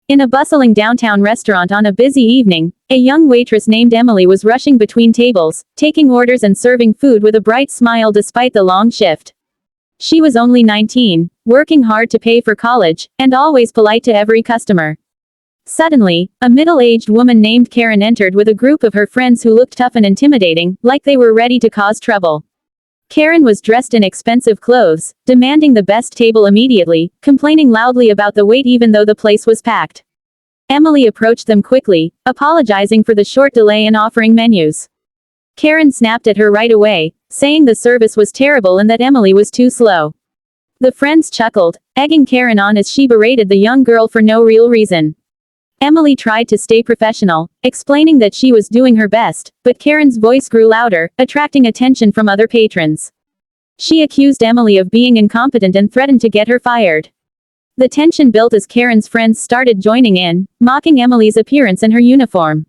In a bustling downtown restaurant on a busy evening, a young waitress named Emily was rushing between tables, taking orders and serving food with a bright smile despite the long shift. She was only 19, working hard to pay for college, and always polite to every customer. Suddenly, a middle-aged woman named Karen entered with a group of her friends who looked tough and intimidating, like they were ready to cause trouble. Karen was dressed in expensive clothes, demanding the best table immediately, complaining loudly about the wait even though the place was packed. Emily approached them quickly, apologizing for the short delay in offering menus. Karen snapped at her right away, saying the service was terrible and that Emily was too slow. The friends chuckled, egging Karen on as she berated the young girl for no real reason. Emily tried to stay professional, explaining that she was doing her best, but Karen's voice grew louder, attracting attention from other patrons. She accused Emily of being incompetent and threatened to get her fired. The tension built as Karen's friends started joining in, mocking Emily's appearance and her uniform.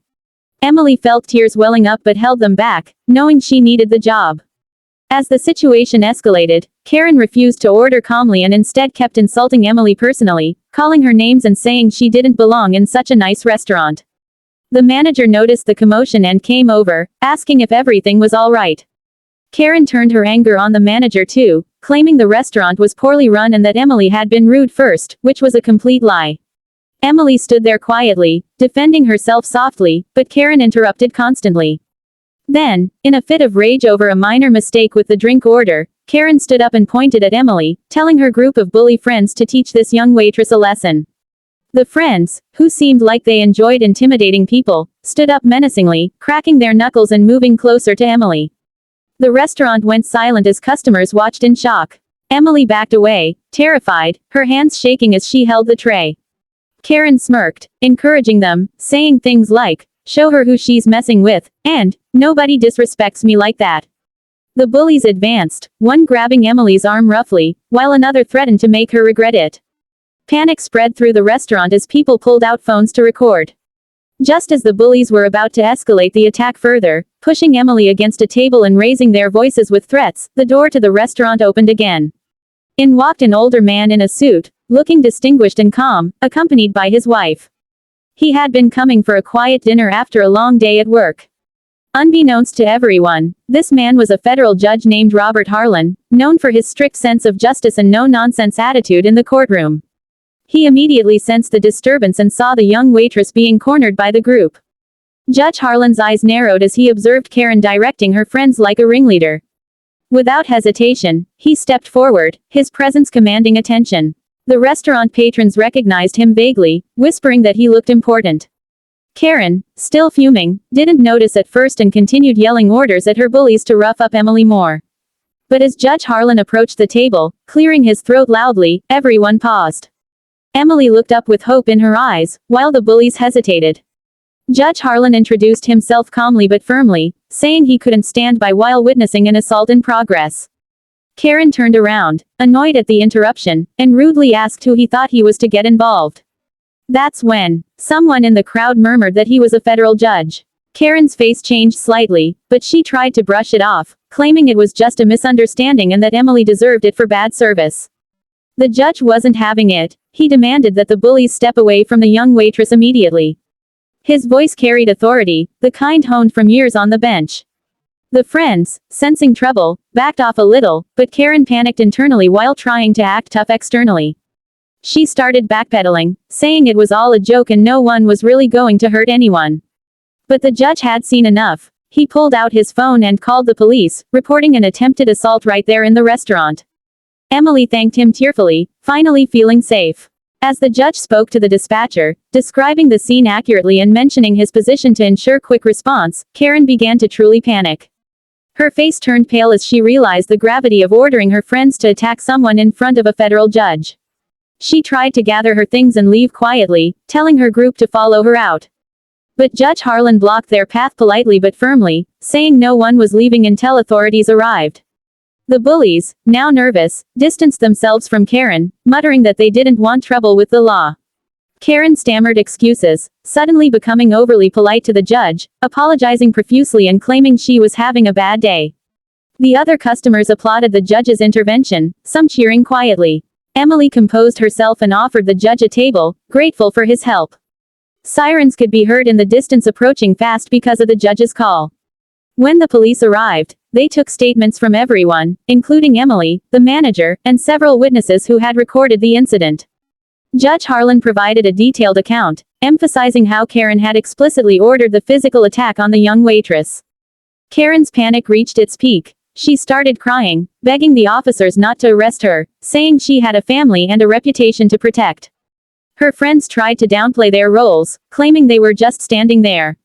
Emily felt tears welling up but held them back, knowing she needed the job. As the situation escalated, Karen refused to order calmly and instead kept insulting Emily personally, calling her names and saying she didn't belong in such a nice restaurant. The manager noticed the commotion and came over, asking if everything was all right. Karen turned her anger on the manager too, claiming the restaurant was poorly run and that Emily had been rude first, which was a complete lie. Emily stood there quietly, defending herself softly, but Karen interrupted constantly. Then, in a fit of rage over a minor mistake with the drink order, Karen stood up and pointed at Emily, telling her group of bully friends to teach this young waitress a lesson. The friends, who seemed like they enjoyed intimidating people, stood up menacingly, cracking their knuckles and moving closer to Emily. The restaurant went silent as customers watched in shock. Emily backed away, terrified, her hands shaking as she held the tray. Karen smirked, encouraging them, saying things like, "Show her who she's messing with," and, "Nobody disrespects me like that." The bullies advanced, one grabbing Emily's arm roughly, while another threatened to make her regret it. Panic spread through the restaurant as people pulled out phones to record. Just as the bullies were about to escalate the attack further, pushing Emily against a table and raising their voices with threats, the door to the restaurant opened again. In walked an older man in a suit, looking distinguished and calm, accompanied by his wife. He had been coming for a quiet dinner after a long day at work. Unbeknownst to everyone, this man was a federal judge named Robert Harlan, known for his strict sense of justice and no-nonsense attitude in the courtroom. He immediately sensed the disturbance and saw the young waitress being cornered by the group. Judge Harlan's eyes narrowed as he observed Karen directing her friends like a ringleader. Without hesitation, he stepped forward, his presence commanding attention. The restaurant patrons recognized him vaguely, whispering that he looked important. Karen, still fuming, didn't notice at first and continued yelling orders at her bullies to rough up Emily more. But as Judge Harlan approached the table, clearing his throat loudly, everyone paused. Emily looked up with hope in her eyes, while the bullies hesitated. Judge Harlan introduced himself calmly but firmly, saying he couldn't stand by while witnessing an assault in progress. Karen turned around, annoyed at the interruption, and rudely asked who he thought he was to get involved. That's when someone in the crowd murmured that he was a federal judge. Karen's face changed slightly, but she tried to brush it off, claiming it was just a misunderstanding and that Emily deserved it for bad service. The judge wasn't having it. He demanded that the bullies step away from the young waitress immediately. His voice carried authority, the kind honed from years on the bench. The friends, sensing trouble, backed off a little, but Karen panicked internally while trying to act tough externally. She started backpedaling, saying it was all a joke and no one was really going to hurt anyone. But the judge had seen enough. He pulled out his phone and called the police, reporting an attempted assault right there in the restaurant. Emily thanked him tearfully, finally feeling safe. As the judge spoke to the dispatcher, describing the scene accurately and mentioning his position to ensure quick response, Karen began to truly panic. Her face turned pale as she realized the gravity of ordering her friends to attack someone in front of a federal judge. She tried to gather her things and leave quietly, telling her group to follow her out. But Judge Harlan blocked their path politely but firmly, saying no one was leaving until authorities arrived. The bullies, now nervous, distanced themselves from Karen, muttering that they didn't want trouble with the law. Karen stammered excuses, suddenly becoming overly polite to the judge, apologizing profusely and claiming she was having a bad day. The other customers applauded the judge's intervention, some cheering quietly. Emily composed herself and offered the judge a table, grateful for his help. Sirens could be heard in the distance approaching fast because of the judge's call. When the police arrived, they took statements from everyone, including Emily, the manager, and several witnesses who had recorded the incident. Judge Harlan provided a detailed account, emphasizing how Karen had explicitly ordered the physical attack on the young waitress. Karen's panic reached its peak. She started crying, begging the officers not to arrest her, saying she had a family and a reputation to protect. Her friends tried to downplay their roles, claiming they were just standing there.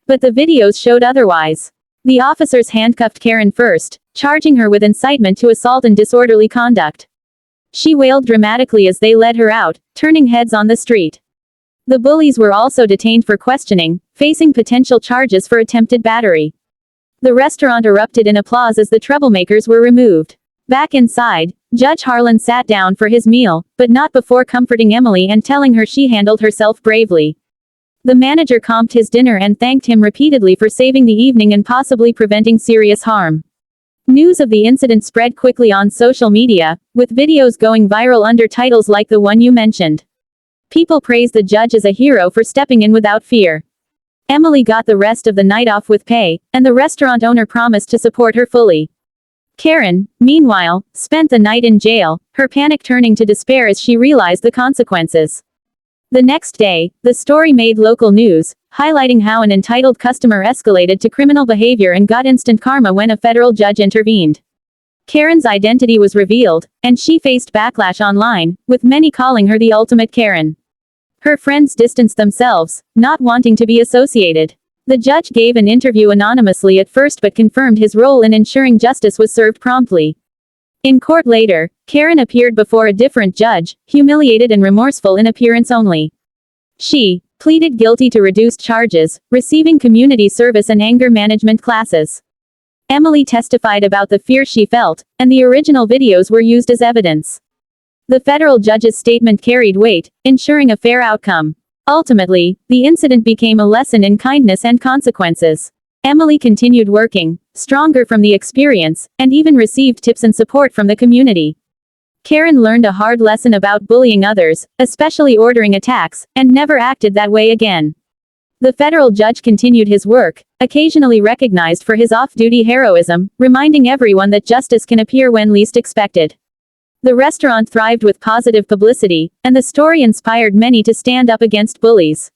But the videos showed otherwise. The officers handcuffed Karen first, charging her with incitement to assault and disorderly conduct. She wailed dramatically as they led her out, turning heads on the street. The bullies were also detained for questioning, facing potential charges for attempted battery. The restaurant erupted in applause as the troublemakers were removed. Back inside, Judge Harlan sat down for his meal, but not before comforting Emily and telling her she handled herself bravely. The manager comped his dinner and thanked him repeatedly for saving the evening and possibly preventing serious harm. News of the incident spread quickly on social media, with videos going viral under titles like the one you mentioned. People praised the judge as a hero for stepping in without fear. Emily got the rest of the night off with pay, and the restaurant owner promised to support her fully. Karen, meanwhile, spent the night in jail, her panic turning to despair as she realized the consequences. The next day, the story made local news, highlighting how an entitled customer escalated to criminal behavior and got instant karma when a federal judge intervened. Karen's identity was revealed, and she faced backlash online, with many calling her the ultimate Karen. Her friends distanced themselves, not wanting to be associated. The judge gave an interview anonymously at first but confirmed his role in ensuring justice was served promptly. In court later, Karen appeared before a different judge, humiliated and remorseful in appearance only. She pleaded guilty to reduced charges, receiving community service and anger management classes. Emily testified about the fear she felt, and the original videos were used as evidence. The federal judge's statement carried weight, ensuring a fair outcome. Ultimately, the incident became a lesson in kindness and consequences. Emily continued working, stronger from the experience, and even received tips and support from the community. Karen learned a hard lesson about bullying others, especially ordering attacks, and never acted that way again. The federal judge continued his work, occasionally recognized for his off-duty heroism, reminding everyone that justice can appear when least expected. The restaurant thrived with positive publicity, and the story inspired many to stand up against bullies.